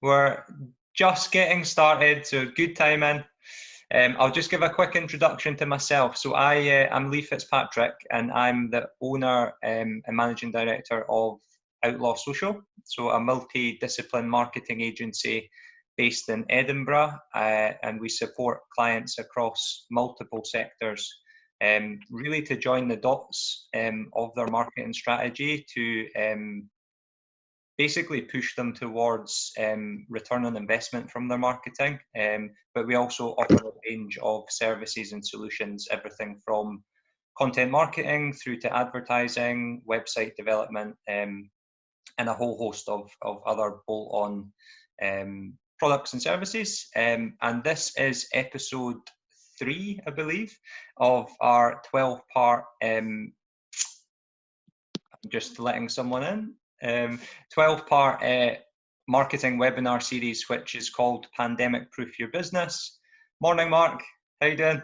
We're just getting started, so good timing. I'll just give a quick introduction to myself. So I'm Lee Fitzpatrick, and I'm the owner and managing director of Outlaw Social, so a multi-discipline marketing agency based in Edinburgh, and we support clients across multiple sectors, really to join the dots of their marketing strategy to basically push them towards return on investment from their marketing. But we also offer a range of services and solutions, everything from content marketing through to advertising, website development, and a whole host of other bolt-on products and services. And this is episode 3, I believe, of our 12-part, I'm just letting someone in, 12-part marketing webinar series, which is called Pandemic Proof Your Business. Morning, Mark. How you doing?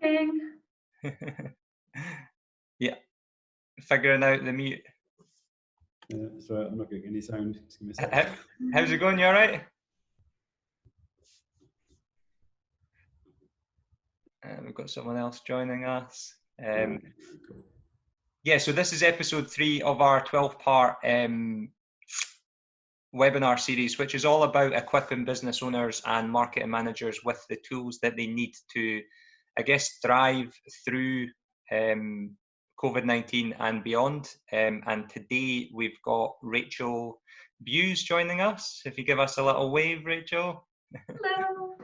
Morning. Yeah, figuring out the mute. Sorry, I'm not getting any sound. Just give me a second. How's it going? You all right? We've got someone else joining us. Cool. Yeah, so this is episode 3 of our 12-part webinar series, which is all about equipping business owners and marketing managers with the tools that they need to, I guess, thrive through COVID-19 and beyond. And today we've got Rachael Bews joining us. If you give us a little wave, Rachael. Hello.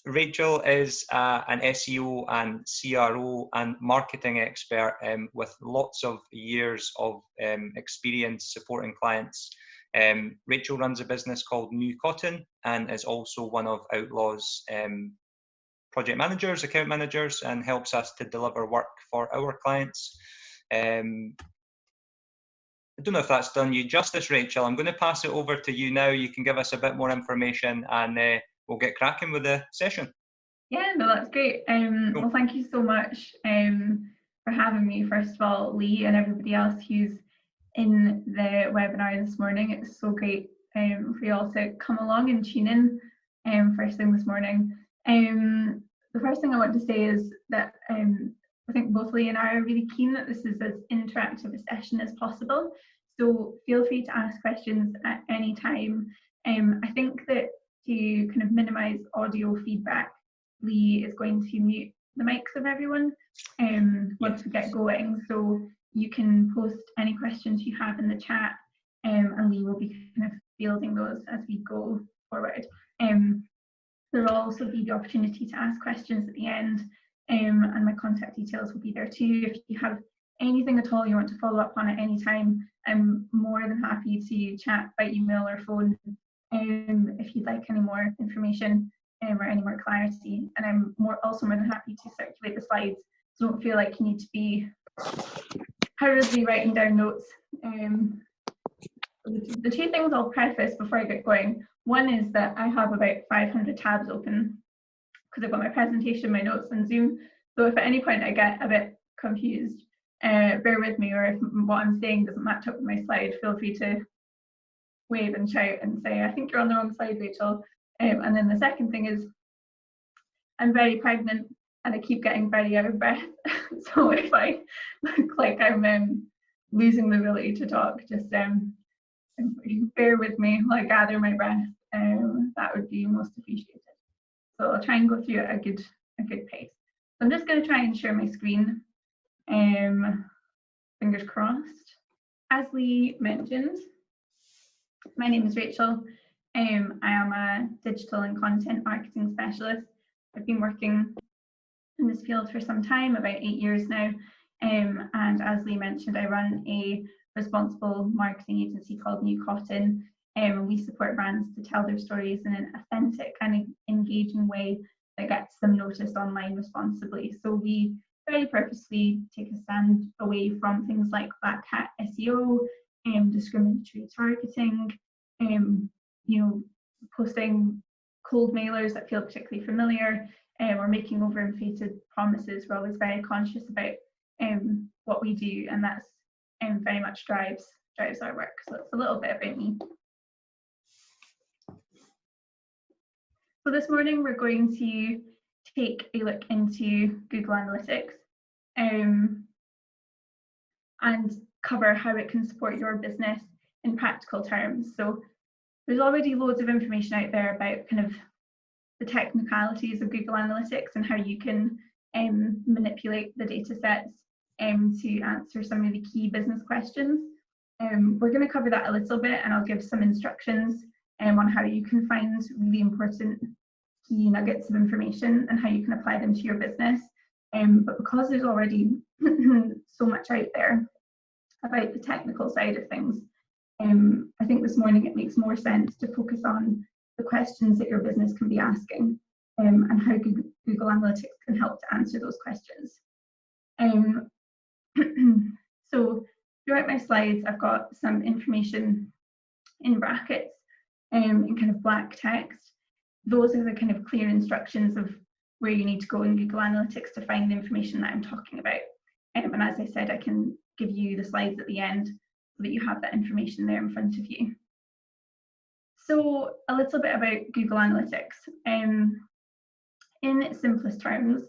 Rachael is an SEO and CRO and marketing expert with lots of years of experience supporting clients. Rachael runs a business called New Cotton and is also one of Outlaw's project managers, account managers, and helps us to deliver work for our clients. I don't know if that's done you justice, Rachael. I'm going to pass it over to you now. You can give us a bit more information and we'll get cracking with the session. Yeah, no, that's great. Cool. Well, thank you so much for having me, first of all, Lee, and everybody else who's in the webinar this morning. It's so great for you all to come along and tune in first thing this morning. The first thing I want to say is that I think both Lee and I are really keen that this is as interactive a session as possible. So feel free to ask questions at any time. I think that to kind of minimize audio feedback, Lee is going to mute the mics of everyone once we get going. So you can post any questions you have in the chat, and Lee will be kind of fielding those as we go forward. There will also be the opportunity to ask questions at the end, and my contact details will be there too. If you have anything at all you want to follow up on at any time, I'm more than happy to chat by email or phone if you'd like any more information or any more clarity. And I'm also more than happy to circulate the slides, so don't feel like you need to be hurriedly writing down notes. The 2 things I'll preface before I get going. One is that I have about 500 tabs open because I've got my presentation, my notes on Zoom. So if at any point I get a bit confused, bear with me, or if what I'm saying doesn't match up with my slide, feel free to wave and shout and say, I think you're on the wrong slide, Rachael. And then the second thing is I'm very pregnant and I keep getting very out of breath. So if I look like I'm losing the ability to talk, just bear with me while I gather my breath. That would be most appreciated. So I'll try and go through at a good pace. So I'm just going to try and share my screen. Fingers crossed. As Lee mentioned, my name is Rachael. I am a digital and content marketing specialist. I've been working in this field for some time, about 8 years now. And as Lee mentioned, I run a responsible marketing agency called New Cotton. We support brands to tell their stories in an authentic and engaging way that gets them noticed online responsibly. So we very purposely take a stand away from things like black hat SEO, discriminatory targeting, posting cold mailers that feel particularly familiar, or making overinflated promises. We're always very conscious about what we do, and that's very much drives our work. So it's a little bit about me. So this morning we're going to take a look into Google Analytics and cover how it can support your business in practical terms. So there's already loads of information out there about kind of the technicalities of Google Analytics and how you can manipulate the data sets to answer some of the key business questions. We're going to cover that a little bit, and I'll give some instructions on how you can find really important key nuggets of information and how you can apply them to your business. But because there's already so much out there about the technical side of things, I think this morning it makes more sense to focus on the questions that your business can be asking and how Google Analytics can help to answer those questions. So throughout my slides, I've got some information in brackets in kind of black text. Those are the kind of clear instructions of where you need to go in Google Analytics to find the information that I'm talking about. And as I said, I can give you the slides at the end so that you have that information there in front of you. So a little bit about Google Analytics. In its simplest terms,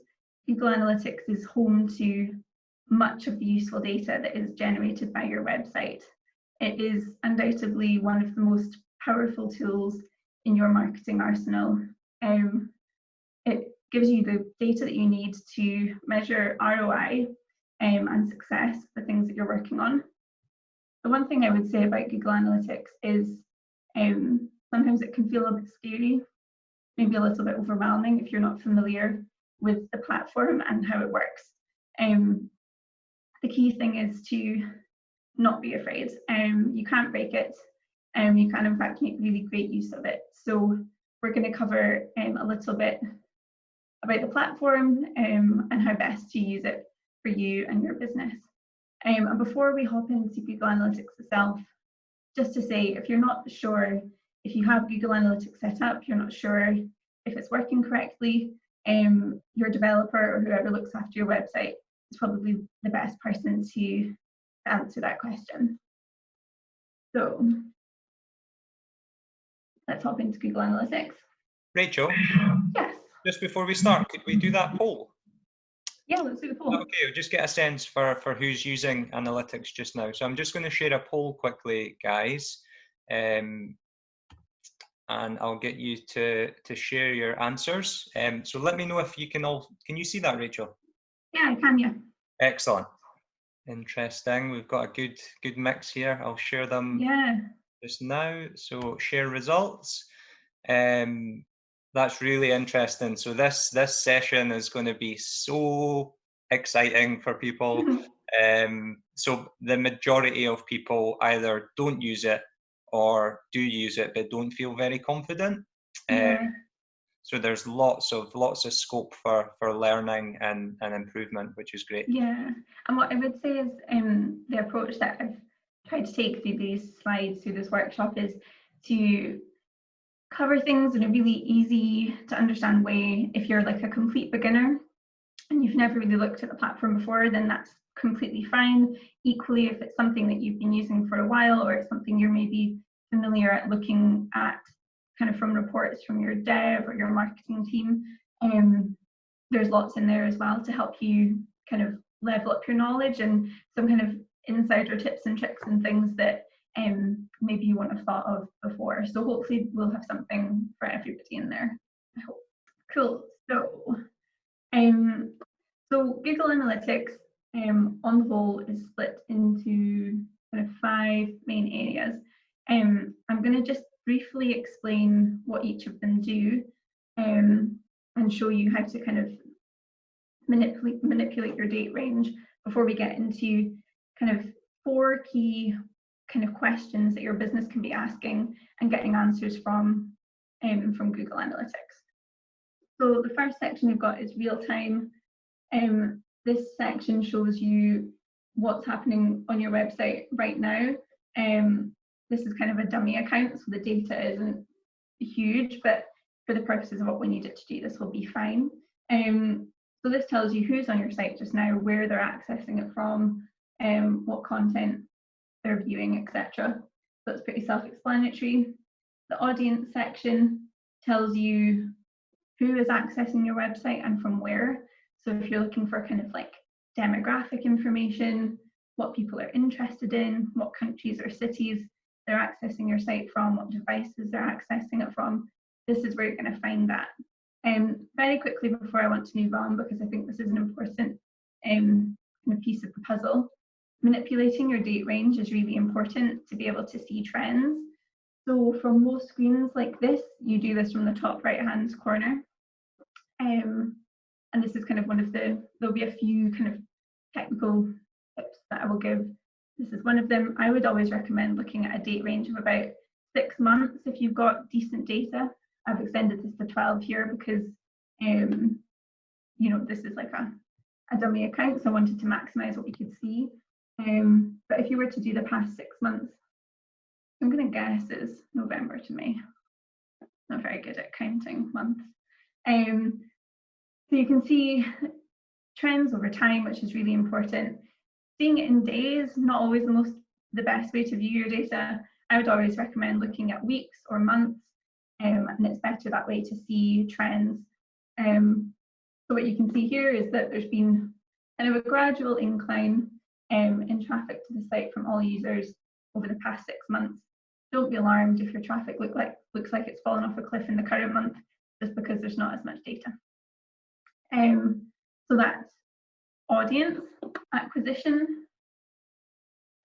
Google Analytics is home to much of the useful data that is generated by your website. It is undoubtedly one of the most powerful tools in your marketing arsenal. It gives you the data that you need to measure ROI and success for the things that you're working on. The one thing I would say about Google Analytics is sometimes it can feel a bit scary, maybe a little bit overwhelming if you're not familiar with the platform and how it works. The key thing is to not be afraid. You can't break it. You can in fact make really great use of it. So we're going to cover a little bit about the platform and how best to use it for you and your business. And before we hop into Google Analytics itself, just to say, if you're not sure, if you have Google Analytics set up, you're not sure if it's working correctly, your developer or whoever looks after your website is probably the best person to answer that question. So let's hop into Google Analytics. Rachel? Yes. Just before we start, could we do that poll? Yeah, let's do the poll. Okay, we'll just get a sense for who's using analytics just now. So I'm just going to share a poll quickly, guys. And I'll get you to share your answers. So let me know if you can you see that, Rachel? Yeah, I can, yeah. Excellent. Interesting. We've got a good mix here. I'll share them just now. So share results. That's really interesting. So this session is going to be so exciting for people. So the majority of people either don't use it or do use it but don't feel very confident. So there's lots of scope for learning and improvement, which is great. Yeah, and what I would say is the approach that I've tried to take through these slides, through this workshop, is to cover things in a really easy to understand way. If you're like a complete beginner and you've never really looked at the platform before, then that's completely fine. Equally, if it's something that you've been using for a while, or it's something you're maybe familiar at looking at kind of from reports from your dev or your marketing team, there's lots in there as well to help you kind of level up your knowledge and some kind of insider tips and tricks and things that maybe you wouldn't have thought of before. So hopefully we'll have something for everybody in there, I hope. Cool. So Google Analytics on the whole is split into kind of 5 main areas. I'm going to just briefly explain what each of them do and show you how to kind of manipulate your date range before we get into kind of 4 key kind of questions that your business can be asking and getting answers from Google Analytics. So the first section we've got is real time. This section shows you what's happening on your website right now. This is kind of a dummy account, so the data isn't huge, but for the purposes of what we need it to do, this will be fine. So this tells you who's on your site just now, where they're accessing it from, what content they're viewing, etc. So it's pretty self-explanatory. The audience section tells you who is accessing your website and from where. So if you're looking for kind of like demographic information, what people are interested in, what countries or cities they're accessing your site from, what devices they're accessing it from, this is where you're going to find that. Very quickly before I want to move on, because I think this is an important piece of the puzzle, manipulating your date range is really important to be able to see trends. So from most screens like this, you do this from the top right-hand corner. And this is kind of one of there'll be a few kind of technical tips that I will give. This is one of them. I would always recommend looking at a date range of about 6 months if you've got decent data. I've extended this to 12 here because, this is like a dummy account, so I wanted to maximize what we could see. But if you were to do the past 6 months, I'm going to guess is November to May. Not very good at counting months. So you can see trends over time, which is really important. Seeing it in days, not always the best way to view your data. I would always recommend looking at weeks or months, and it's better that way to see trends. So what you can see here is that there's been kind of a gradual incline in traffic to the site from all users over the past 6 months. Don't be alarmed if your traffic looks like it's fallen off a cliff in the current month, just because there's not as much data. So that's audience acquisition.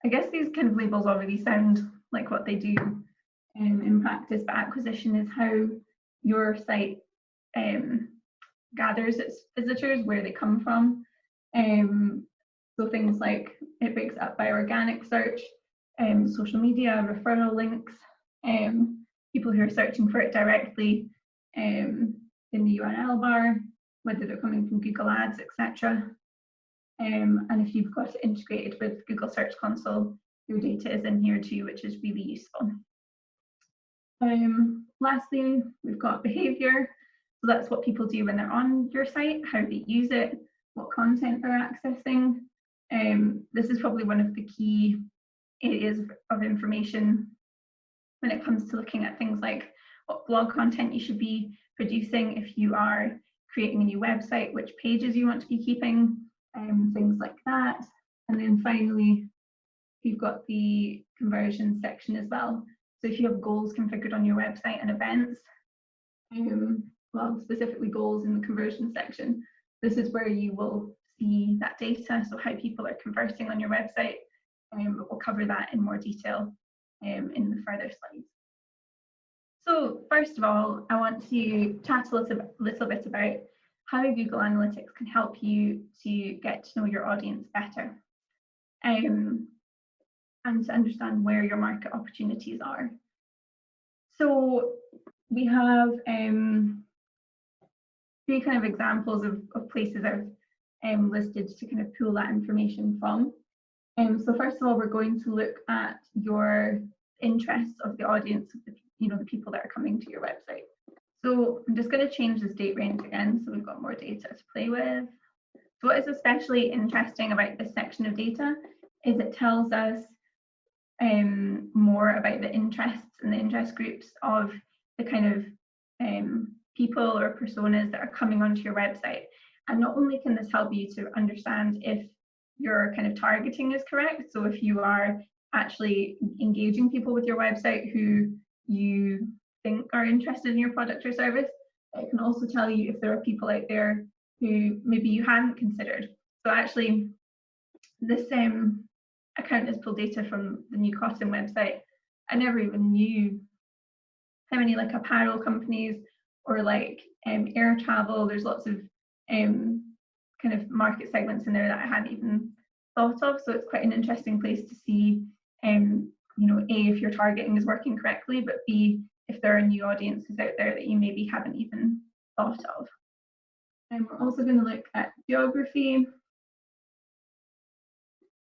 I guess these kind of labels already sound like what they do in practice, but acquisition is how your site gathers its visitors, where they come from. So things like it breaks up by organic search, social media, referral links, people who are searching for it directly in the URL bar, whether they're coming from Google Ads, etc. And if you've got it integrated with Google Search Console, your data is in here too, which is really useful. Lastly, we've got behavior. So that's what people do when they're on your site, how they use it, what content they're accessing. This is probably one of the key areas of information when it comes to looking at things like what blog content you should be producing if you are creating a new website, which pages you want to be keeping, things like that. And then finally, you've got the conversion section as well. So if you have goals configured on your website and events, well, specifically goals in the conversion section, this is where you will see that data, so how people are converting on your website. But we'll cover that in more detail in the further slides. So first of all, I want to chat a little bit about how Google Analytics can help you to get to know your audience better and to understand where your market opportunities are. So we have three kind of examples of places I've listed to kind of pull that information from. So first of all, we're going to look at your interests of the audience, of the people that are coming to your website. So I'm just going to change this date range again, so we've got more data to play with. So what is especially interesting about this section of data is it tells us more about the interests and the interest groups of the kind of people or personas that are coming onto your website. And not only can this help you to understand if your kind of targeting is correct, so if you are actually engaging people with your website who you think are interested in your product or service, it can also tell you if there are people out there who maybe you hadn't considered. So actually, this account has pulled data from the New Cotton website. I never even knew how many like apparel companies or like air travel, there's lots of kind of market segments in there that I hadn't even thought of. So it's quite an interesting place to see, A, if your targeting is working correctly, but B, if there are new audiences out there that you maybe haven't even thought of. And we're also going to look at geography,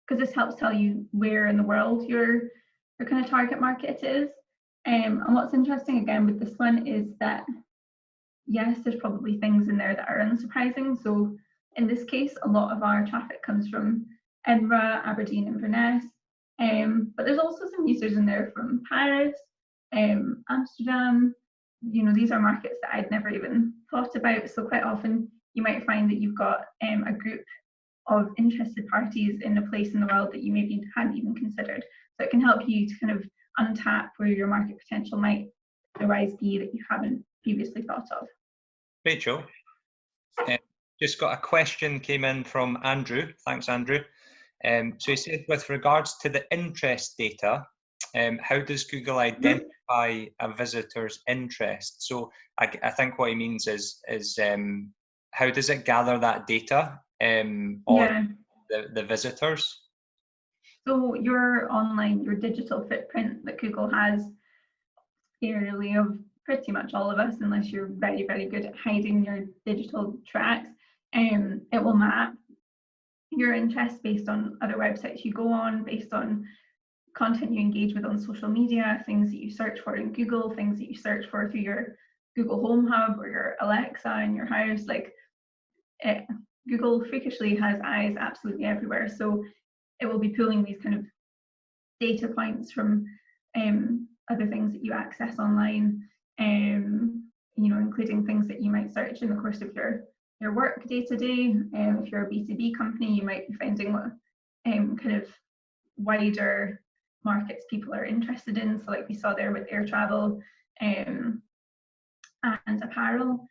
because this helps tell you where in the world your kind of target market is. And what's interesting again with this one is that, yes, there's probably things in there that are unsurprising. So in this case, a lot of our traffic comes from Edinburgh, Aberdeen, Inverness. But there's also some users in there from Paris, Amsterdam, these are markets that I'd never even thought about. So quite often you might find that you've got a group of interested parties in a place in the world that you maybe hadn't even considered. So it can help you to kind of untap where your market potential might otherwise be that you haven't previously thought of. Rachel, just got a question came in from Andrew. Thanks, Andrew. So he said, with regards to the interest data, how does Google identify a visitor's interest? So I think what he means is how does it gather that data on the visitors? So your digital footprint that Google has, scarily of pretty much all of us, unless you're very, very good at hiding your digital tracks, it will map your interests based on other websites you go on, based on content you engage with on social media, things that you search for in Google, things that you search for through your Google Home Hub or your Alexa in your house. Like Google freakishly has eyes absolutely everywhere. So it will be pulling these kind of data points from other things that you access online, including things that you might search in the course of your work day to day. If you're a B2B company, you might be finding what kind of wider markets people are interested in. So like we saw there with air travel and apparel.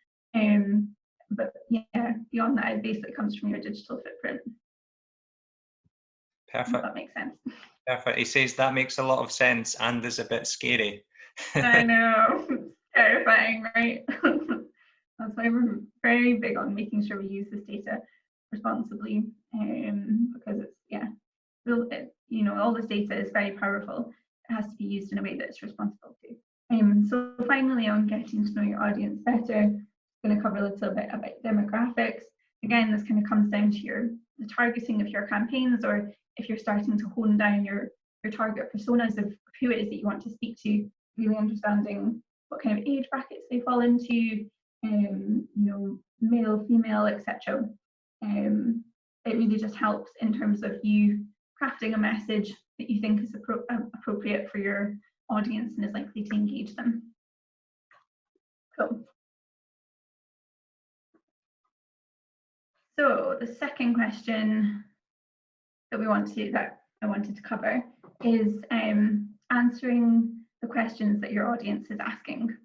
But yeah, beyond that, it basically comes from your digital footprint. Perfect. If that makes sense. Perfect. He says that makes a lot of sense and is a bit scary. I know, it's terrifying, right? That's why we're very big on making sure we use this data responsibly, because all this data is very powerful. It has to be used in a way that's responsible too. So finally, on getting to know your audience better, I'm going to cover a little bit about demographics. Again, this kind of comes down to the targeting of your campaigns, or if you're starting to hone down your target personas of who it is that you want to speak to, really understanding what kind of age brackets they fall into, male, female, etc. It really just helps in terms of you crafting a message that you think is appropriate for your audience and is likely to engage them. Cool. So the second question that I wanted to cover is answering the questions that your audience is asking.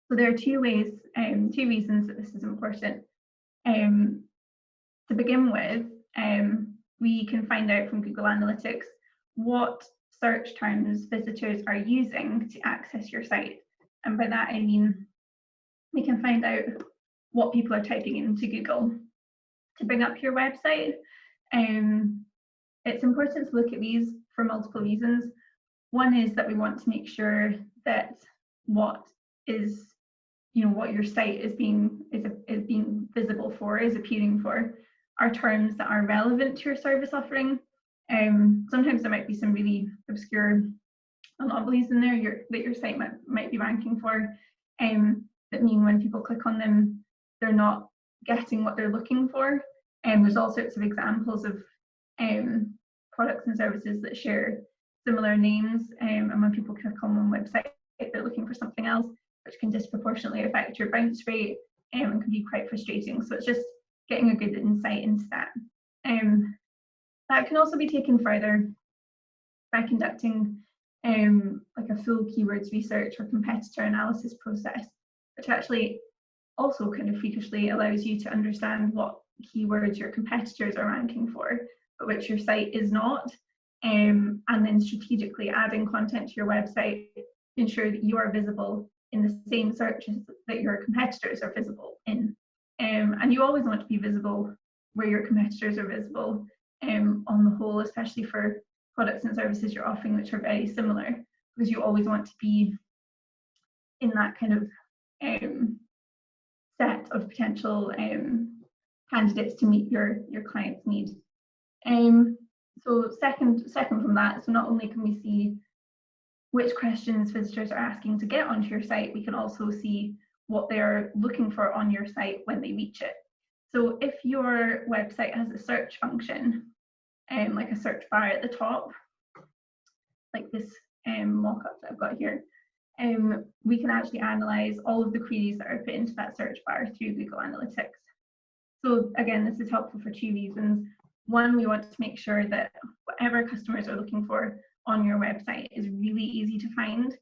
So there are two reasons that this is important. To begin with, we can find out from Google Analytics what search terms visitors are using to access your site. And by that, I mean, we can find out what people are typing into Google to bring up your website. It's important to look at these for multiple reasons. One is that we want to make sure that what your site is being visible for, is appearing for, are terms that are relevant to your service offering. Sometimes there might be some really obscure anomalies in there that your site might be ranking for, that mean when people click on them, they're not getting what they're looking for. There's all sorts of examples of products and services that share similar names, and when people click on one website, they're looking for something else, which can disproportionately affect your bounce rate and can be quite frustrating. So it's just getting a good insight into that. That can also be taken further by conducting like a full keywords research or competitor analysis process, which actually also kind of freakishly allows you to understand what keywords your competitors are ranking for, but which your site is not, and then strategically adding content to your website to ensure that you are visible in the same searches that your competitors are visible in. And you always want to be visible where your competitors are visible, on the whole, especially for products and services you're offering which are very similar, because you always want to be in that kind of set of potential candidates to meet your client's need. So second from that, so not only can we see which questions visitors are asking to get onto your site, we can also see what they're looking for on your site when they reach it. So if your website has a search function, like a search bar at the top, like this mock-up that I've got here, we can actually analyze all of the queries that are put into that search bar through Google Analytics. So again, this is helpful for two reasons. One, we want to make sure that whatever customers are looking for on your website is really easy to find.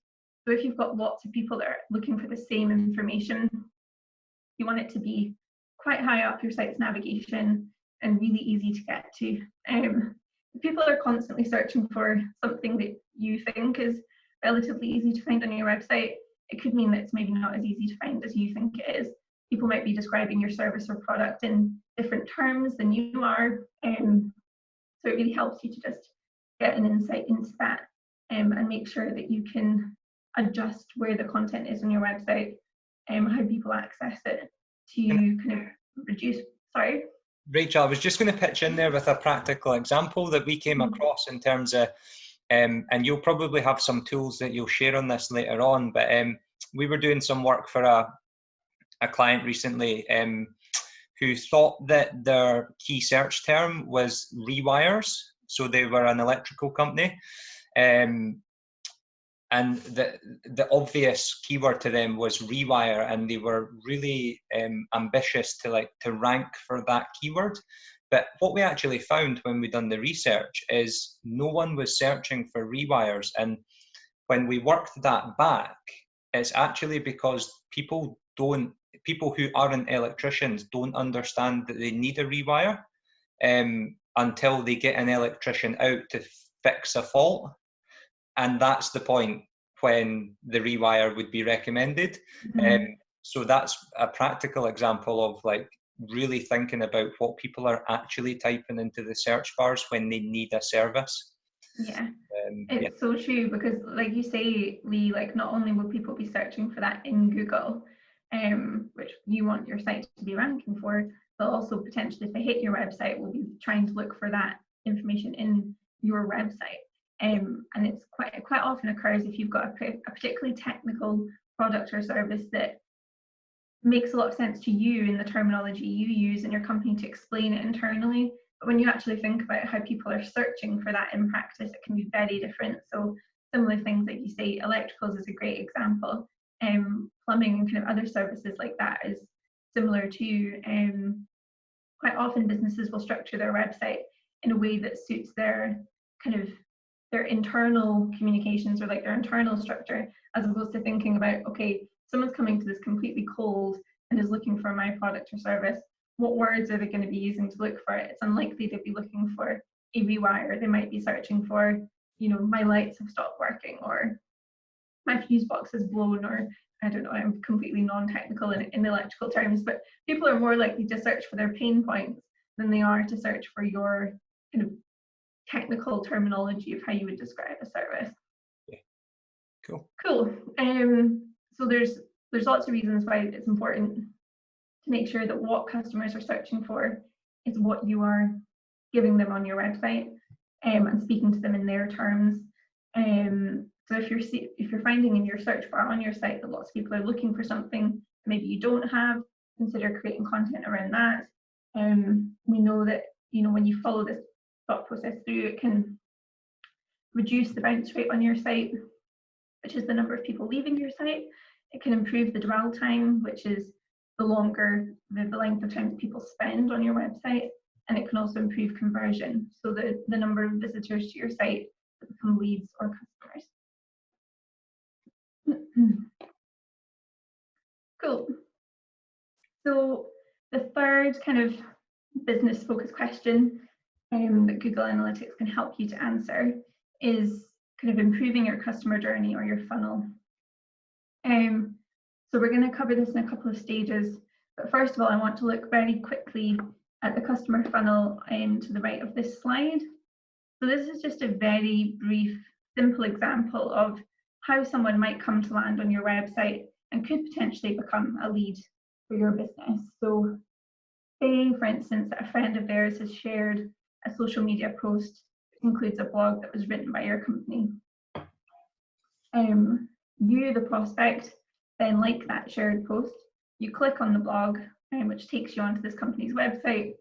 So if you've got lots of people that are looking for the same information, you want it to be quite high up your site's navigation and really easy to get to. If people are constantly searching for something that you think is relatively easy to find on your website, it could mean that it's maybe not as easy to find as you think it is. People might be describing your service or product in different terms than you are. So it really helps you to just get an insight into that and make sure that you can adjust where the content is on your website and how people access it to kind of reduce, sorry? Rachel, I was just going to pitch in there with a practical example that we came across in terms of, and you'll probably have some tools that you'll share on this later on, but we were doing some work for a client recently who thought that their key search term was rewires. So they were an electrical company. And the obvious keyword to them was rewire, and they were really ambitious to rank for that keyword. But what we actually found when we done the research is no one was searching for rewires. And when we worked that back, it's actually because people who aren't electricians don't understand that they need a rewire until they get an electrician out to fix a fault. And that's the point when the rewire would be recommended. So that's a practical example of really thinking about what people are actually typing into the search bars when they need a service. Yeah, it's so true, because like you say, Lee, not only will people be searching for that in Google, which you want your site to be ranking for, but also potentially if they hit your website, will be trying to look for that information in your website. And it's quite often occurs if you've got a particularly technical product or service that makes a lot of sense to you in the terminology you use in your company to explain it internally. But when you actually think about how people are searching for that in practice, it can be very different. So similar things like you say, electricals is a great example. Plumbing and kind of other services like that is similar too. Quite often businesses will structure their website in a way that suits their kind of their internal communications or their internal structure, as opposed to thinking about, okay, someone's coming to this completely cold and is looking for my product or service. What words are they going to be using to look for it? It's unlikely they'd be looking for a rewire. They might be searching for, my lights have stopped working, or my fuse box is blown, or I don't know, I'm completely non-technical in electrical terms, but people are more likely to search for their pain points than they are to search for your kind of technical terminology of how you would describe a service. Yeah. Cool. So there's lots of reasons why it's important to make sure that what customers are searching for is what you are giving them on your website, and speaking to them in their terms. So if you're finding in your search bar on your site that lots of people are looking for something maybe you don't have, consider creating content around that. We know that when you follow this thought process through, it can reduce the bounce rate on your site, which is the number of people leaving your site. It can improve the dwell time, which is the length of time that people spend on your website, and it can also improve conversion, so the number of visitors to your site that become leads or customers. Cool. So the third kind of business focused question that Google Analytics can help you to answer is kind of improving your customer journey or your funnel. So we're going to cover this in a couple of stages, but first of all, I want to look very quickly at the customer funnel to the right of this slide. So this is just a very brief, simple example of how someone might come to land on your website and could potentially become a lead for your business. So say, for instance, that a friend of theirs has shared a social media post that includes a blog that was written by your company. You, the prospect, then like that shared post. You click on the blog, which takes you onto this company's website.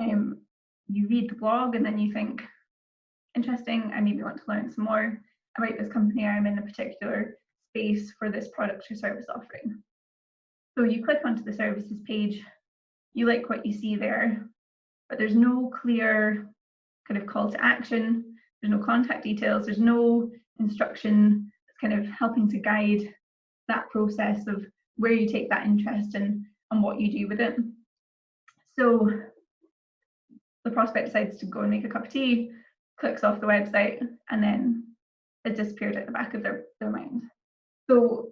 You read the blog and then you think, interesting, I maybe want to learn some more about this company. I'm in a particular base for this product or service offering. So you click onto the services page, you like what you see there, but there's no clear kind of call to action, there's no contact details, there's no instruction that's kind of helping to guide that process of where you take that interest and what you do with it. So the prospect decides to go and make a cup of tea, clicks off the website, and then it's disappeared at the back of their mind. So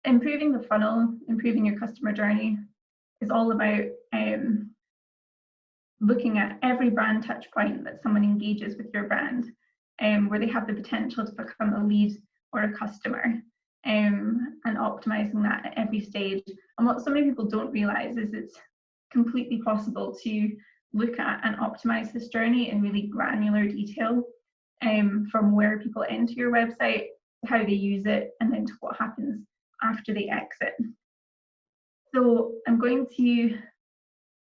improving the funnel, improving your customer journey is all about looking at every brand touch point that someone engages with your brand, where they have the potential to become a lead or a customer, and optimizing that at every stage. And what so many people don't realize is it's completely possible to look at and optimize this journey in really granular detail, from where people enter your website to how they use it and then to what happens after they exit. So I'm going to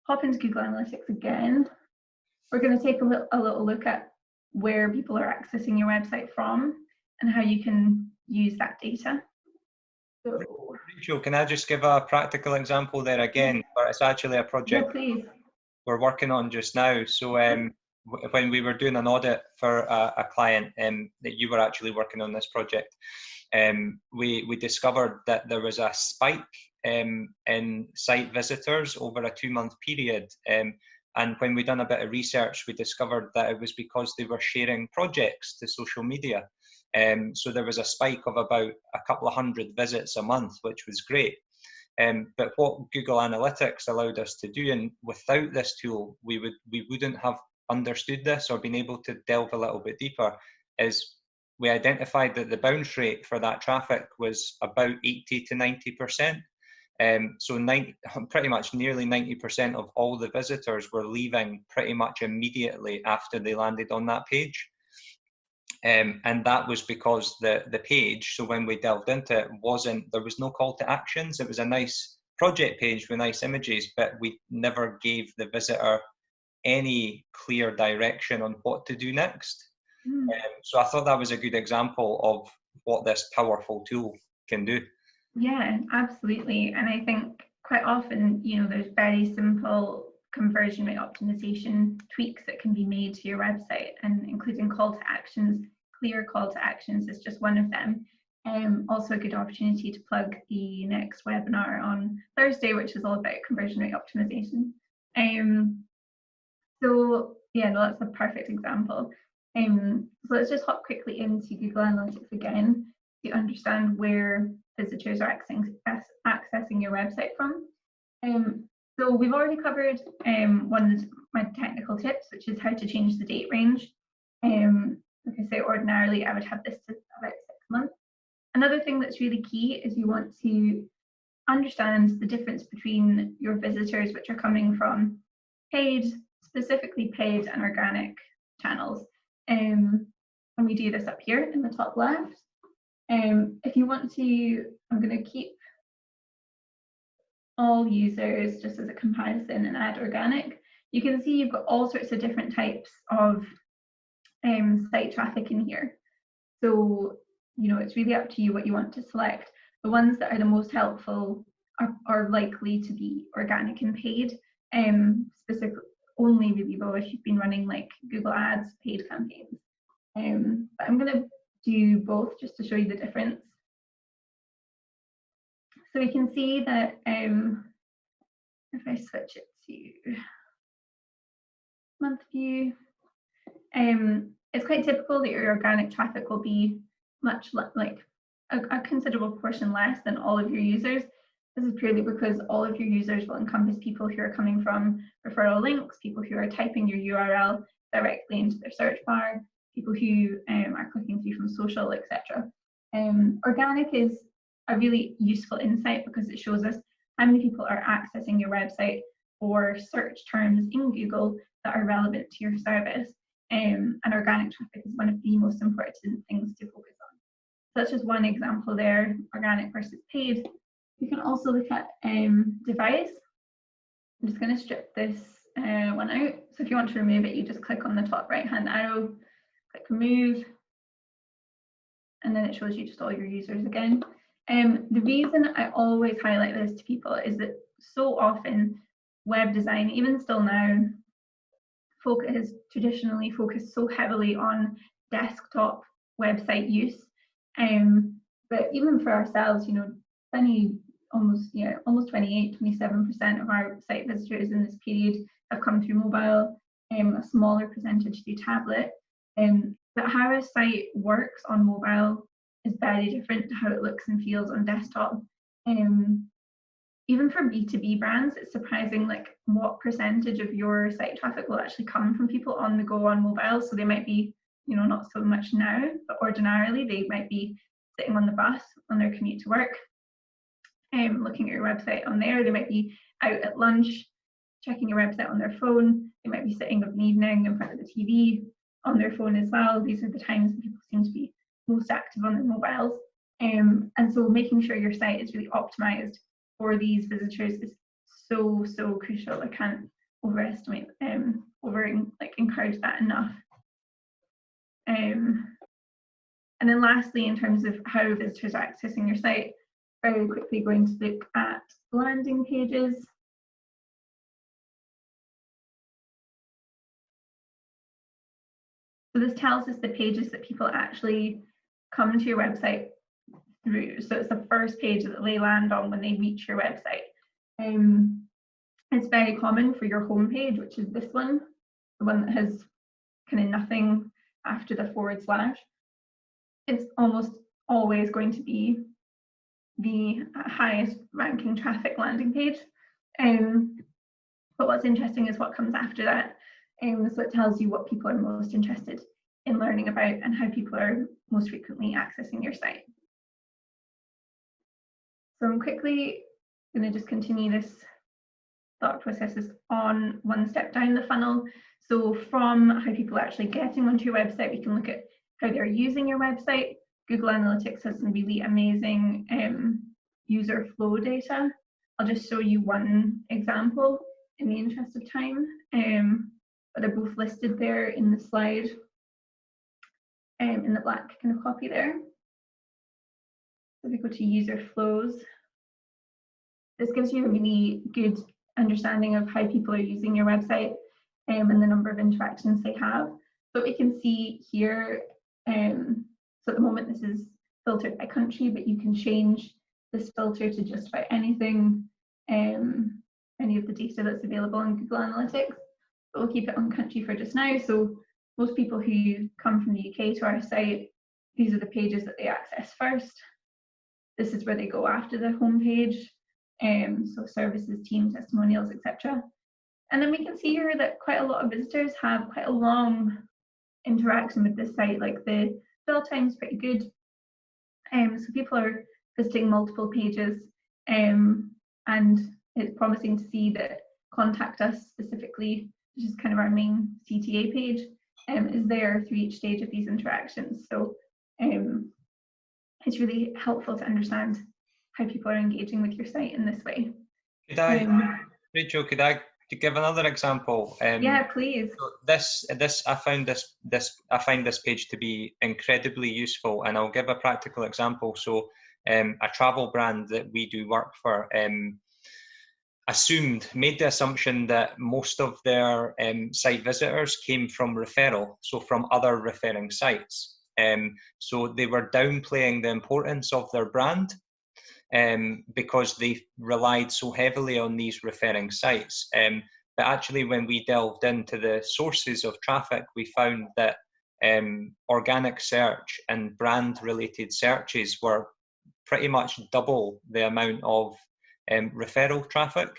hop into Google Analytics again. We're going to take a little look at where people are accessing your website from and how you can use that data. So, Rachel, can I just give a practical example there again? But it's actually a project we're working on just now. So when we were doing an audit for a client that you were actually working on this project, we discovered that there was a spike in site visitors over a 2-month period. And when we done a bit of research, we discovered that it was because they were sharing projects to social media. So there was a spike of about a couple of hundred visits a month, which was great. But what Google Analytics allowed us to do, and without this tool, we wouldn't have understood this or been able to delve a little bit deeper, is we identified that the bounce rate for that traffic was about 80 to 90%. So pretty much nearly 90% of all the visitors were leaving pretty much immediately after they landed on that page. And that was because the page, so when we delved into it, there was no call to actions. It was a nice project page with nice images, but we never gave the visitor any clear direction on what to do next. So I thought that was a good example of what this powerful tool can do. Yeah, absolutely. And I think quite often, there's very simple conversion rate optimization tweaks that can be made to your website, and including call to actions. Clear call to actions is just one of them. Also a good opportunity to plug the next webinar on Thursday, which is all about conversion rate optimization. So yeah, no, that's a perfect example. So let's just hop quickly into Google Analytics again to understand where visitors are accessing your website from. So we've already covered one of my technical tips, which is how to change the date range. Like I say, ordinarily I would have this to about 6 months. Another thing that's really key is you want to understand the difference between your visitors, which are coming from paid, specifically paid and organic channels. And we do this up here in the top left. If you want to, I'm going to keep all users just as a comparison and add organic. You can see you've got all sorts of different types of site traffic in here. So, it's really up to you what you want to select. The ones that are the most helpful are likely to be organic and paid, specifically only really though if you've been running like Google Ads paid campaigns. But I'm going to do both just to show you the difference. So we can see that if I switch it to month view, it's quite typical that your organic traffic will be much like a considerable portion less than all of your users. This is purely because all of your users will encompass people who are coming from referral links, people who are typing your URL directly into their search bar, people who are clicking through from social, etc. Organic is a really useful insight because it shows us how many people are accessing your website for search terms in Google that are relevant to your service. And organic traffic is one of the most important things to focus on. So that's just one example there, organic versus paid. You can also look at device. I'm just going to strip this one out. So if you want to remove it, you just click on the top right-hand arrow, click remove, and then it shows you just all your users again. The reason I always highlight this to people is that so often web design, even still now, has traditionally focused so heavily on desktop website use. But even for ourselves, you know, almost 27% of our site visitors in this period have come through mobile, a smaller percentage through tablet. But how a site works on mobile is very different to how it looks and feels on desktop. Even for B2B brands, it's surprising like what percentage of your site traffic will actually come from people on the go on mobile. So they might be, you know, not so much now, but ordinarily they might be sitting on the bus on their commute to work, looking at your website on there. They might be out at lunch, checking your website on their phone. They might be sitting of an evening in front of the TV on their phone as well. These are the times that people seem to be most active on their mobiles. And so making sure your site is really optimized for these visitors is so crucial. I can't encourage that enough. And then lastly, in terms of how visitors are accessing your site, very quickly going to look at landing pages. So this tells us the pages that people actually come to your website through. So it's the first page that they land on when they reach your website. It's very common for your homepage, which is this one, the one that has kind of nothing after the /. It's almost always going to be the highest ranking traffic landing page. But what's interesting is what comes after that. So it tells you what people are most interested in learning about and how people are most frequently accessing your site. So I'm quickly going to just continue this thought processes on one step down the funnel. So from how people are actually getting onto your website, we can look at how they're using your website. Google Analytics has some really amazing user flow data. I'll just show you one example in the interest of time, but they're both listed there in the slide, in the black kind of copy there. So if we go to user flows, this gives you a really good understanding of how people are using your website and the number of interactions they have. So we can see here, so at the moment this is filtered by country, but you can change this filter to just about anything, any of the data that's available in Google Analytics. But we'll keep it on country for just now. So most people who come from the UK to our site, these are the pages that they access first. This is where they go after the homepage. So services, team, testimonials, etc. And then we can see here that quite a lot of visitors have quite a long interaction with this site, like the dwell time is pretty good. So people are visiting multiple pages, and it's promising to see that contact us specifically, which is kind of our main CTA page, is there through each stage of these interactions. So it's really helpful to understand how people are engaging with your site in this way. Could I, Rachel, could I give another example? Yeah, please. So I find this page to be incredibly useful, and I'll give a practical example. So a travel brand that we do work for made the assumption that most of their site visitors came from referral, so from other referring sites. So they were downplaying the importance of their brand because they relied so heavily on these referring sites. But actually, when we delved into the sources of traffic, we found that organic search and brand-related searches were pretty much double the amount of referral traffic.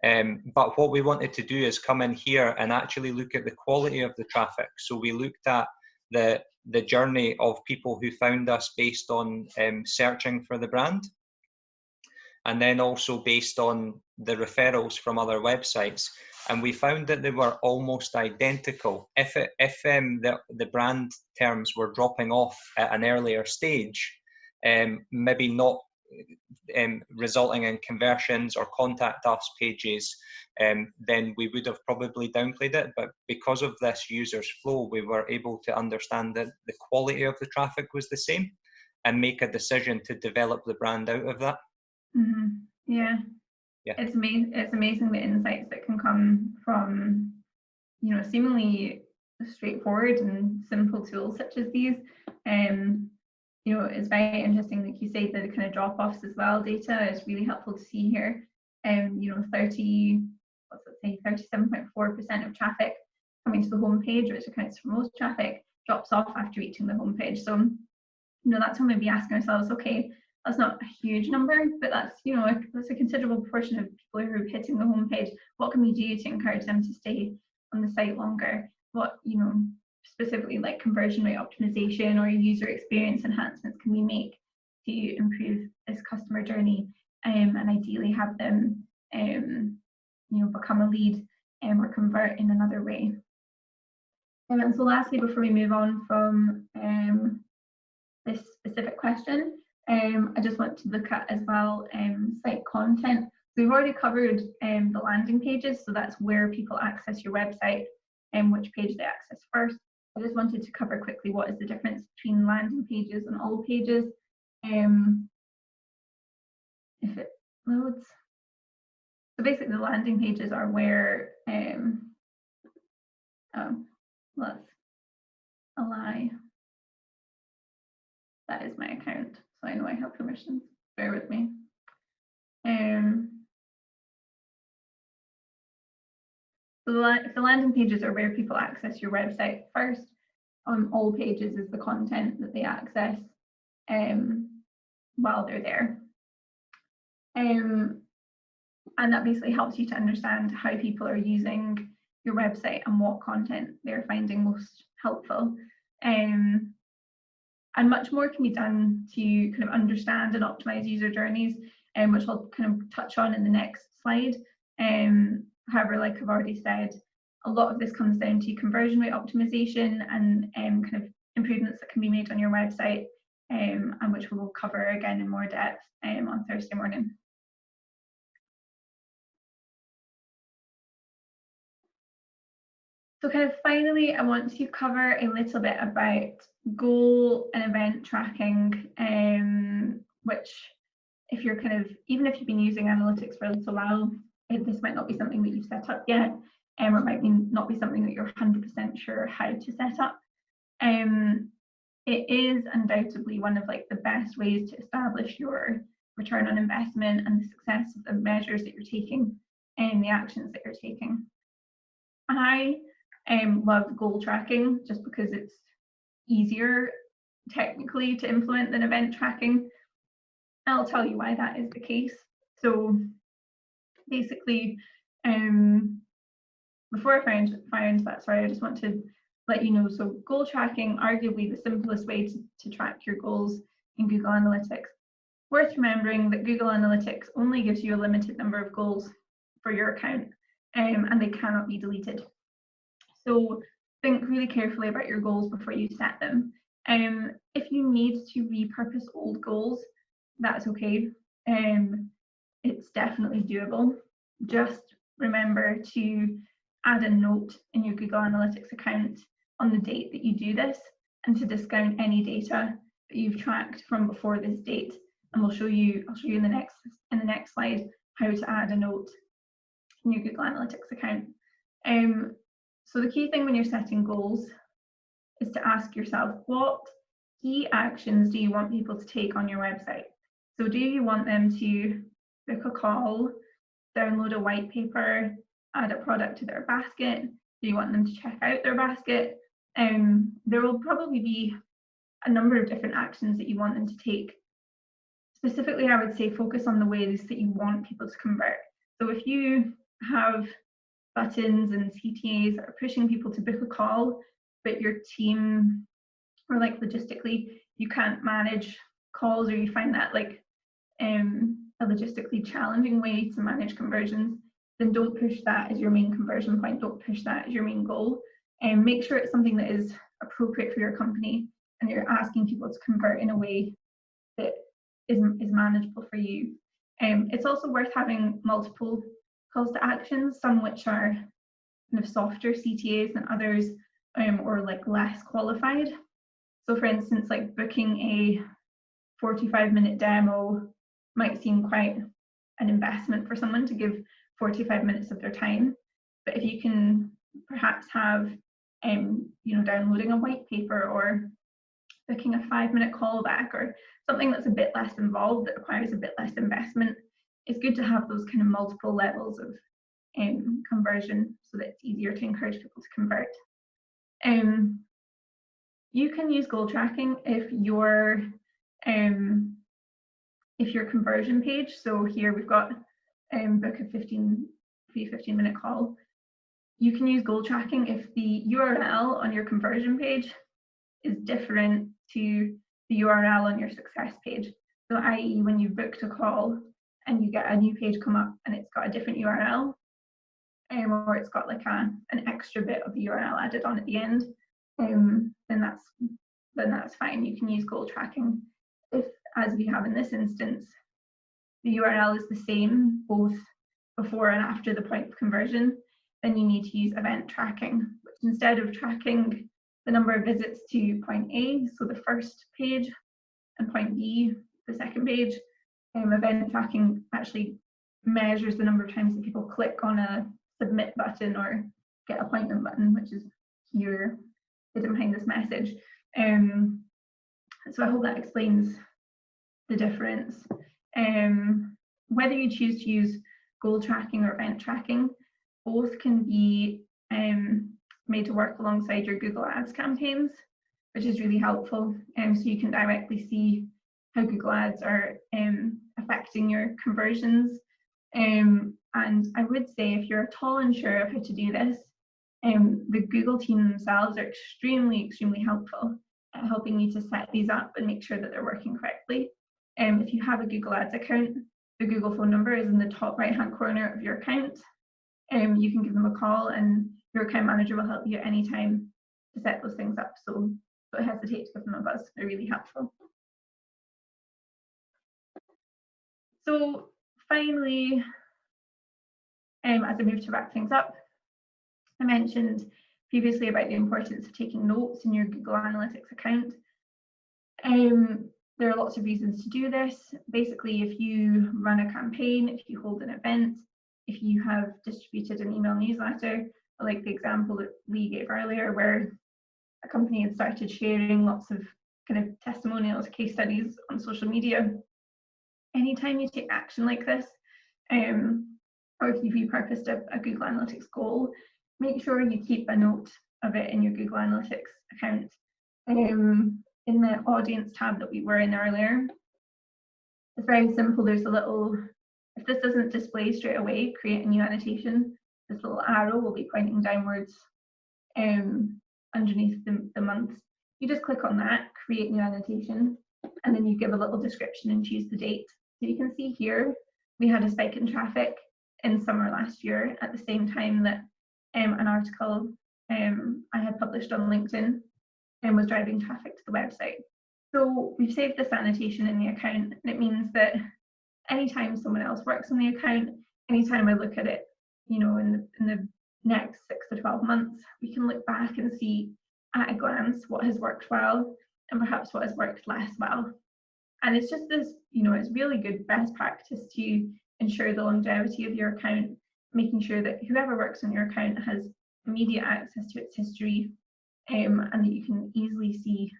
But what we wanted to do is come in here and actually look at the quality of the traffic. So we looked at the journey of people who found us based on searching for the brand, and then also based on the referrals from other websites. And we found that they were almost identical. If the brand terms were dropping off at an earlier stage, maybe not resulting in conversions or contact us pages, then we would have probably downplayed it. But because of this user's flow, we were able to understand that the quality of the traffic was the same. and make a decision to develop the brand out of that. Yeah. Yeah. It's amazing the insights that can come from, you know, seemingly straightforward and simple tools such as these. You know, it's very interesting, like you say, the kind of drop-offs as well. Data is really helpful to see here. You know, 37.4% of traffic coming to the homepage, which accounts for most traffic, drops off after reaching the homepage. So, you know, that's when we'd be asking ourselves, okay, that's not a huge number, but that's, you know, that's a considerable proportion of people who are hitting the homepage. What can we do to encourage them to stay on the site longer? What, you know, specifically like conversion rate optimization or user experience enhancements can we make to improve this customer journey, and ideally have them, you know, become a lead or convert in another way. And so lastly, before we move on from this specific question, I just want to look at as well site content. So we've already covered the landing pages, so that's where people access your website and which page they access first. I just wanted to cover quickly what is the difference between landing pages and all pages. If it loads. So basically the landing pages are where, let's ally. That is my account, so I know I have permissions. Bear with me. So the landing pages are where people access your website first. All pages is the content that they access while they're there. And that basically helps you to understand how people are using your website and what content they're finding most helpful. And much more can be done to kind of understand and optimize user journeys, which I'll kind of touch on in the next slide. However, like I've already said, a lot of this comes down to conversion rate optimization and kind of improvements that can be made on your website, and which we will cover again in more depth on Thursday morning. So kind of finally, I want to cover a little bit about goal and event tracking, which if you're kind of, even if you've been using analytics for a little while, this might not be something that you've set up yet, or it might not be something that you're 100% sure how to set up. It is undoubtedly one of like the best ways to establish your return on investment and the success of the measures that you're taking and the actions that you're taking. I love goal tracking just because it's easier technically to implement than event tracking. I'll tell you why that is the case. So basically, before I find that, sorry, I just want to let you know, so goal tracking, arguably the simplest way to track your goals in Google Analytics. Worth remembering that Google Analytics only gives you a limited number of goals for your account, and they cannot be deleted. So think really carefully about your goals before you set them. If you need to repurpose old goals, that's okay. It's definitely doable. Just remember to add a note in your Google Analytics account on the date that you do this, and to discount any data that you've tracked from before this date. And I'll show you in the next slide how to add a note in your Google Analytics account. So the key thing when you're setting goals is to ask yourself, what key actions do you want people to take on your website? So do you want them to book a call, download a white paper, add a product to their basket? Do you want them to check out their basket? There will probably be a number of different actions that you want them to take. Specifically, I would say focus on the ways that you want people to convert. So if you have buttons and CTAs that are pushing people to book a call, but your team, or like logistically, you can't manage calls, or you find that like a logistically challenging way to manage conversions, then don't push that as your main conversion point. Don't push that as your main goal. And make sure it's something that is appropriate for your company, and you're asking people to convert in a way that is manageable for you. It's also worth having multiple calls to actions, some which are kind of softer CTAs than others, or like less qualified. So for instance, like booking 45-minute demo might seem quite an investment for someone to give 45 minutes of their time. But if you can perhaps have, downloading a white paper or booking a 5-minute callback or something that's a bit less involved, that requires a bit less investment, it's good to have those kind of multiple levels of conversion so that it's easier to encourage people to convert. You can use goal tracking if your conversion page, so here we've got book a free 15-minute call. You can use goal tracking if the URL on your conversion page is different to the URL on your success page. So i.e. when you've booked a call and you get a new page come up and it's got a different URL, or it's got like an extra bit of the URL added on at the end, then that's fine. You can use goal tracking. If, as we have in this instance, the URL is the same both before and after the point of conversion, then you need to use event tracking, which instead of tracking the number of visits to point A, so the first page, and point B, the second page, event tracking actually measures the number of times that people click on a submit button or get appointment button, which is here hidden behind this message. So I hope that explains the difference. Whether you choose to use goal tracking or event tracking, both can be made to work alongside your Google Ads campaigns, which is really helpful. So you can directly see how Google Ads are affecting your conversions. And I would say if you're at all unsure of how to do this, the Google team themselves are extremely helpful at helping you to set these up and make sure that they're working correctly. If you have a Google Ads account, the Google phone number is in the top right-hand corner of your account. You can give them a call and your account manager will help you at any time to set those things up. So don't hesitate to give them a buzz, they're really helpful. So finally, as I move to wrap things up, I mentioned previously about the importance of taking notes in your Google Analytics account. There are lots of reasons to do this. Basically, if you run a campaign, if you hold an event, if you have distributed an email newsletter, like the example that Lee gave earlier, where a company had started sharing lots of kind of testimonials, case studies on social media. Anytime you take action like this, or if you've repurposed a Google Analytics goal, make sure you keep a note of it in your Google Analytics account. In the audience tab that we were in earlier, it's very simple. There's a little, if this doesn't display straight away, create a new annotation. This little arrow will be pointing downwards underneath the months. You just click on that, create new annotation, and then you give a little description and choose the date. So you can see here, we had a spike in traffic in summer last year at the same time that an article I had published on LinkedIn and was driving traffic to the website. So we've saved this annotation in the account, and it means that anytime someone else works on the account, anytime I look at it, in the next 6 to 12 months, we can look back and see at a glance what has worked well and perhaps what has worked less well. And it's just this, it's really good best practice to ensure the longevity of your account, making sure that whoever works on your account has immediate access to its history, and that you can easily see,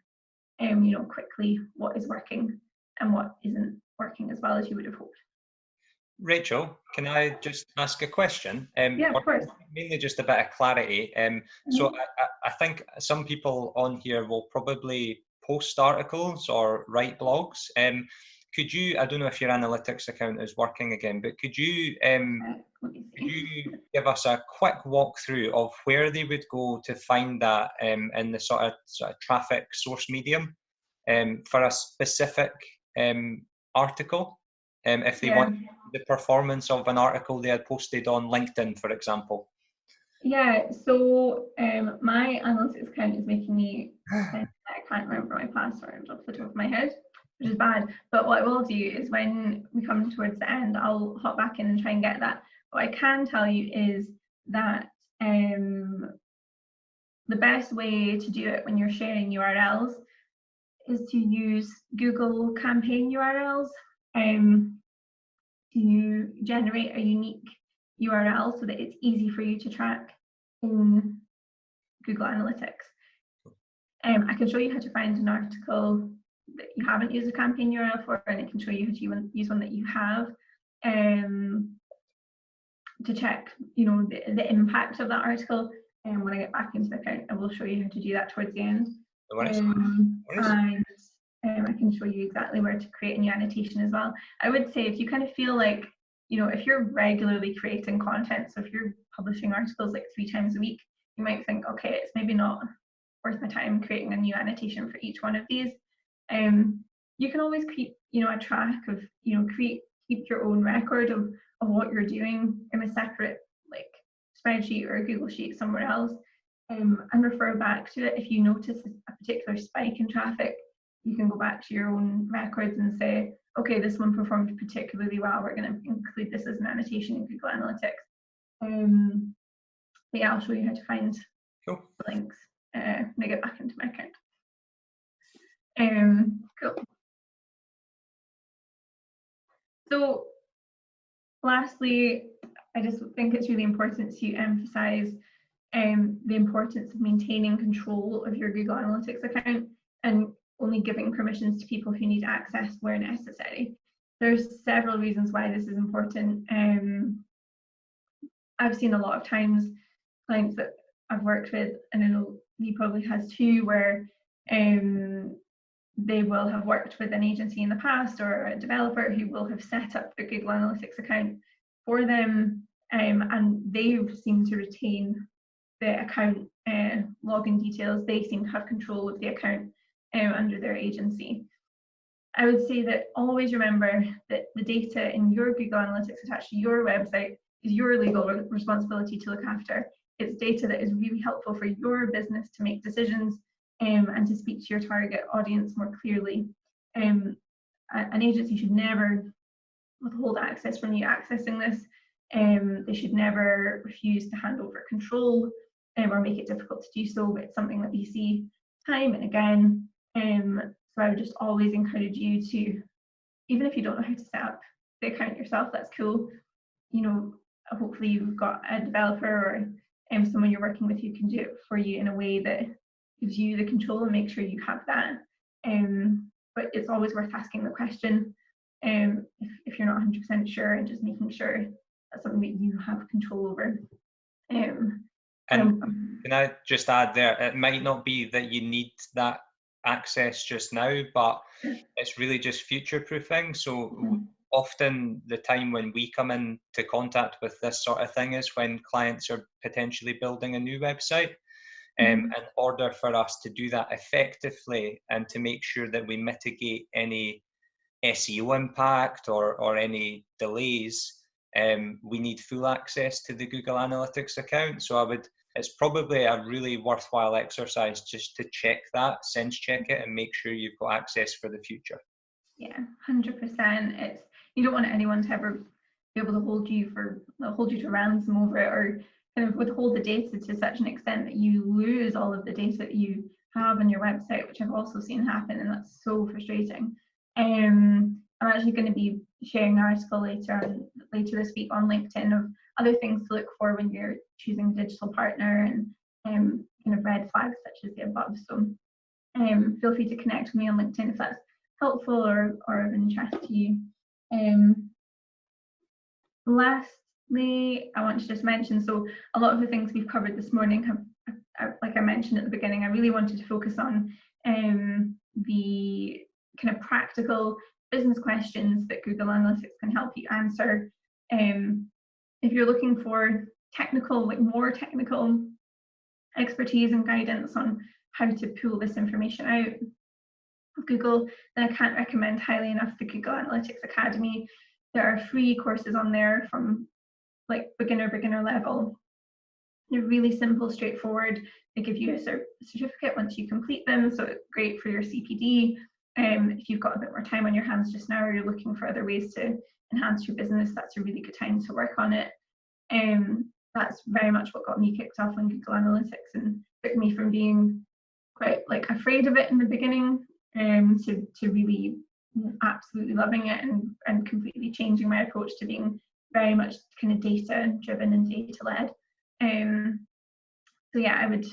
quickly what is working and what isn't working as well as you would have hoped. Rachel, can I just ask a question? Yeah, of course. Mainly just a bit of clarity. So I think some people on here will probably post articles or write blogs. Could you, I don't know if your analytics account is working again, but could you give us a quick walkthrough of where they would go to find that in the sort of traffic source medium for a specific article? If they want the performance of an article they had posted on LinkedIn, for example. Yeah, so my analytics account is making me, I can't remember my password off the top of my head, which is bad. But what I will do is when we come towards the end, I'll hop back in and try and get that. What I can tell you is that the best way to do it when you're sharing URLs is to use Google campaign URLs to generate a unique URL so that it's easy for you to track in Google Analytics. I can show you how to find an article that you haven't used a campaign URL for, and I can show you how to use one that you have to check, you know, the impact of that article. And when I get back into the account, I will show you how to do that towards the end. And I can show you exactly where to create a new annotation as well. I would say if you kind of feel like, you know, if you're regularly creating content, so if you're publishing articles like 3 times a week, you might think, okay, it's maybe not worth my time creating a new annotation for each one of these. You can always keep, you know, a track of, you know, keep your own record of what you're doing in a separate like spreadsheet or a Google sheet somewhere else, and refer back to it. If you notice a particular spike in traffic, you can go back to your own records and say, okay, this one performed particularly well, we're going to include this as an annotation in Google Analytics. But yeah, I'll show you how to find the links when I get back into my account. Cool. So lastly, I just think it's really important to emphasize the importance of maintaining control of your Google Analytics account and only giving permissions to people who need access where necessary. There's several reasons why this is important. I've seen a lot of times clients that I've worked with, and I know he probably has too, where they will have worked with an agency in the past or a developer who will have set up the Google Analytics account for them, and they seem to retain the account login details. They seem to have control of the account under their agency. I would say that always remember that the data in your Google Analytics attached to your website is your legal responsibility to look after. It's data that is really helpful for your business to make decisions and to speak to your target audience more clearly. An agency should never withhold access from you accessing this. They should never refuse to hand over control or make it difficult to do so, but it's something that we see time and again. So I would just always encourage you to, even if you don't know how to set up the account yourself, that's cool. You know, hopefully you've got a developer or someone you're working with who can do it for you in a way that gives you the control and make sure you have that. But it's always worth asking the question if you're not 100% sure, and just making sure that's something that you have control over. And can I just add there, it might not be that you need that access just now, but it's really just future proofing. So often the time when we come into contact with this sort of thing is when clients are potentially building a new website. In order for us to do that effectively and to make sure that we mitigate any SEO impact or any delays, we need full access to the Google Analytics account. So it's probably a really worthwhile exercise just to check that, sense check it, and make sure you've got access for the future. Yeah, 100%. You don't want anyone to ever be able to hold you to ransom over it, or kind of withhold the data to such an extent that you lose all of the data that you have on your website, which I've also seen happen, and that's so frustrating. I'm actually going to be sharing an article later this week on LinkedIn of other things to look for when you're choosing a digital partner, and kind of red flags such as the above. So feel free to connect with me on LinkedIn if that's helpful or of interest to you. Lastly, I want to just mention, so a lot of the things we've covered this morning have, like I mentioned at the beginning, I really wanted to focus on the kind of practical business questions that Google Analytics can help you answer. If you're looking for more technical expertise and guidance on how to pull this information out of Google, then I can't recommend highly enough the Google Analytics Academy. There are free courses on there from like beginner level. They're really simple, straightforward. They give you a certificate once you complete them, so it's great for your CPD. If you've got a bit more time on your hands just now, or you're looking for other ways to enhance your business, that's a really good time to work on it. That's very much what got me kicked off on Google Analytics and took me from being quite like afraid of it in the beginning to really absolutely loving it and completely changing my approach to being very much kind of data driven and data led. So yeah, I would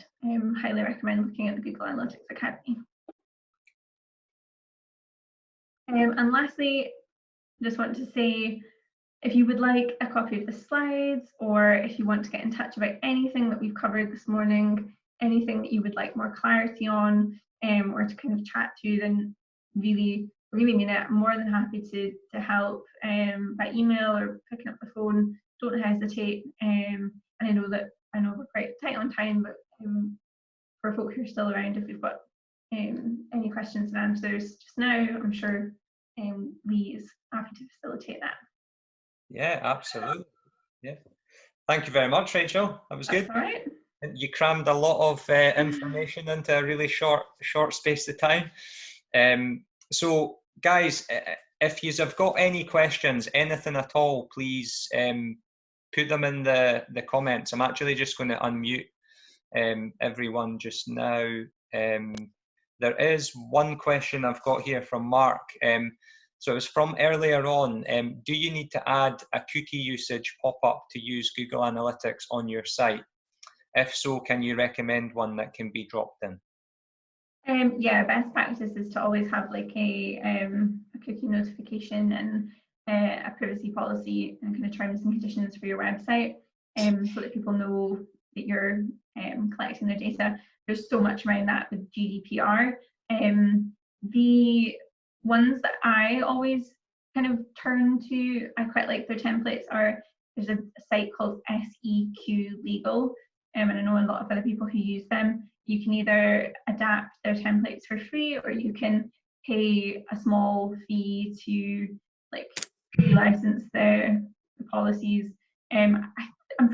highly recommend looking at the Google Analytics Academy. And lastly, just want to say, if you would like a copy of the slides, or if you want to get in touch about anything that we've covered this morning, anything that you would like more clarity on, or to kind of chat through, then really mean it. I'm more than happy to help by email or picking up the phone. Don't hesitate. And I know we're quite tight on time, but for folk who are still around, if you've got any questions and answers just now, I'm sure Lee is happy to facilitate that. Yeah, absolutely. Yeah. Thank you very much, Rachel. That was good. All right. You crammed a lot of information into a really short space of time. So guys, if you have got any questions, anything at all, please put them in the comments. I'm actually just going to unmute everyone just now. There is one question I've got here from Mark. So it was from earlier on. Do you need to add a cookie usage pop-up to use Google Analytics on your site? If so, can you recommend one that can be dropped in? Yeah, best practice is to always have like a cookie notification and a privacy policy and kind of terms and conditions for your website, so that people know that you're collecting their data. There's so much around that with GDPR. The ones that I always kind of turn to, I quite like their templates, there's a site called SEQ Legal, and I know a lot of other people who use them. You can either adapt their templates for free, or you can pay a small fee to like license the policies. I'm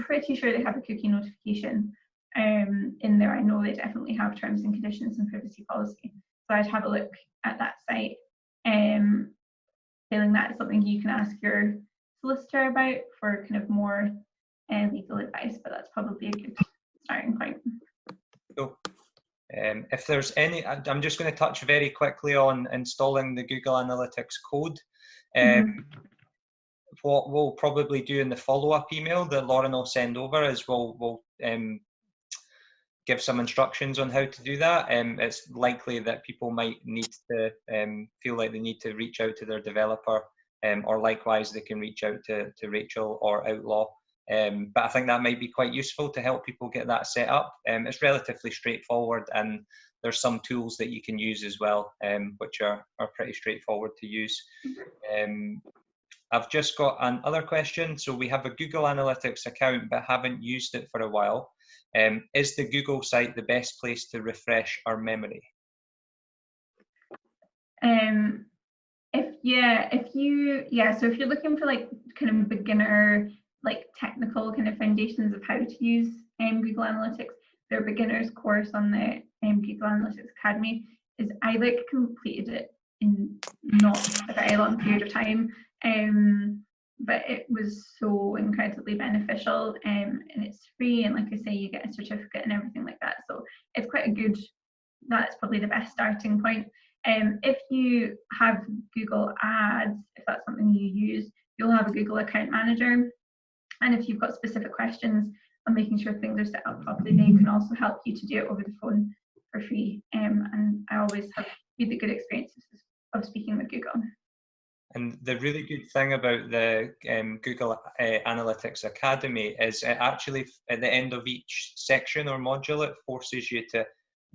pretty sure they have a cookie notification in there. I know they definitely have terms and conditions and privacy policy. So I'd have a look at that site. Feeling that is something you can ask your solicitor about for kind of more legal advice, but that's probably a good starting point. Cool. If there's any, I'm just going to touch very quickly on installing the Google Analytics code. What we'll probably do in the follow-up email that Lauren will send over is we'll give some instructions on how to do that. It's likely that people might need to feel like they need to reach out to their developer, or likewise they can reach out to Rachael or Outlaw. But I think that might be quite useful to help people get that set up. It's relatively straightforward, and there's some tools that you can use as well, which are pretty straightforward to use. I've just got another question. So we have a Google Analytics account but haven't used it for a while. Is the Google site the best place to refresh our memory? So if you're looking for like kind of beginner, like technical kind of foundations of how to use Google Analytics, their beginner's course on the Google Analytics Academy I like completed it in not a very long period of time, but it was so incredibly beneficial, and it's free, and like I say, you get a certificate and everything like that, so it's quite a good, that's probably the best starting point. If you have Google Ads, if that's something you use, you'll have a Google Account Manager, and if you've got specific questions on making sure things are set up properly, they can also help you to do it over the phone for free. And I always have really good experiences of speaking with Google. And the really good thing about the Google Analytics Academy is it actually, at the end of each section or module, it forces you to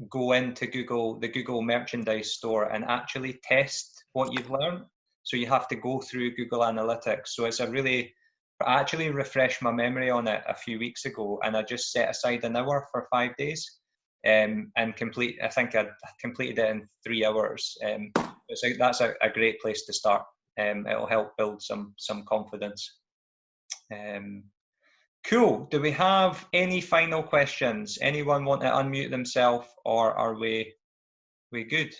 go into the Google Merchandise Store and actually test what you've learned. So you have to go through Google Analytics. So it's I actually refreshed my memory on it a few weeks ago, and I just set aside an hour for 5 days and I think I completed it in 3 hours. That's a great place to start. It'll help build some confidence. Cool. Do we have any final questions? Anyone want to unmute themselves, or are we good?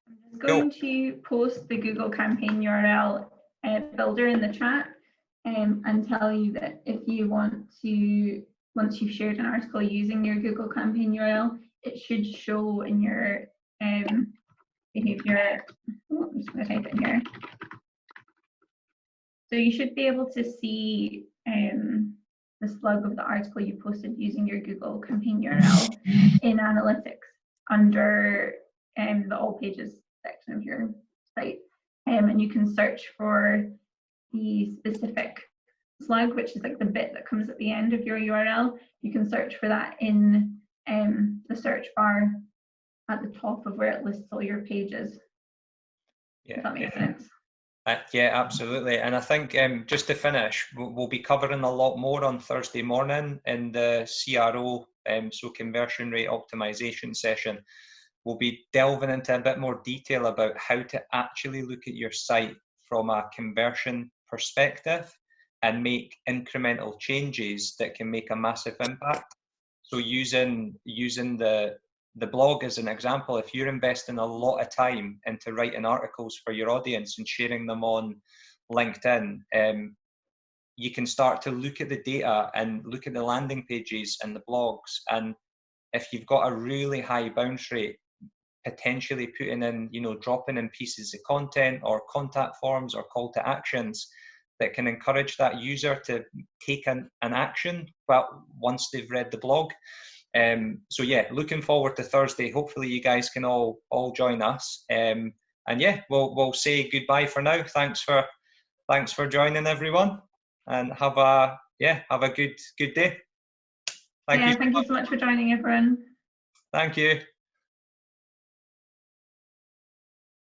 I'm just going to post the Google campaign URL builder in the chat, and tell you that if you want to, once you've shared an article using your Google campaign URL, it should show in your behavior. Oh, I'm just going to type it in here. So you should be able to see the slug of the article you posted using your Google campaign URL in analytics under the all pages section of your site. And you can search for the specific slug, which is like the bit that comes at the end of your URL. You can search for that in the search bar at the top of where it lists all your pages. Yeah, if that makes sense. Yeah, absolutely. And I think just to finish, we'll be covering a lot more on Thursday morning in the CRO, so conversion rate optimization session. We'll be delving into a bit more detail about how to actually look at your site from a conversion perspective and make incremental changes that can make a massive impact. So using the blog as an example, if you're investing a lot of time into writing articles for your audience and sharing them on LinkedIn, you can start to look at the data and look at the landing pages and the blogs. And if you've got a really high bounce rate, potentially putting in, dropping in pieces of content or contact forms or call to actions that can encourage that user to take an action once they've read the blog. So yeah, looking forward to Thursday. Hopefully you guys can all join us. And yeah, we'll say goodbye for now. Thanks for joining, everyone, and have a good day. Thank you so much for joining, everyone. Thank you.